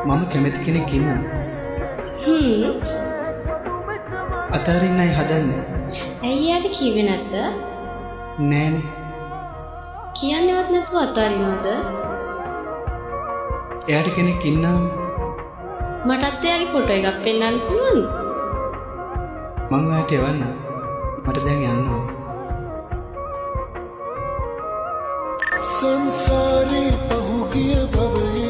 මම කැමති කෙනෙක් ඉන්නවා. අතාරින්නයි හදන්නේ. ඇයි යාට කිව්වේ නැද්ද? නෑනේ. කියන්නේවත් නැතුව අතාරිනවද? එයාට කෙනෙක් ඉන්නාම මටත් එයාගේ ෆොටෝ එකක් පෙන්නන්න පුළුවන්ද? මම ඔයාට එවන්නම්. මට දැන් යන්න ඕන. संसारी पहुगिय भवे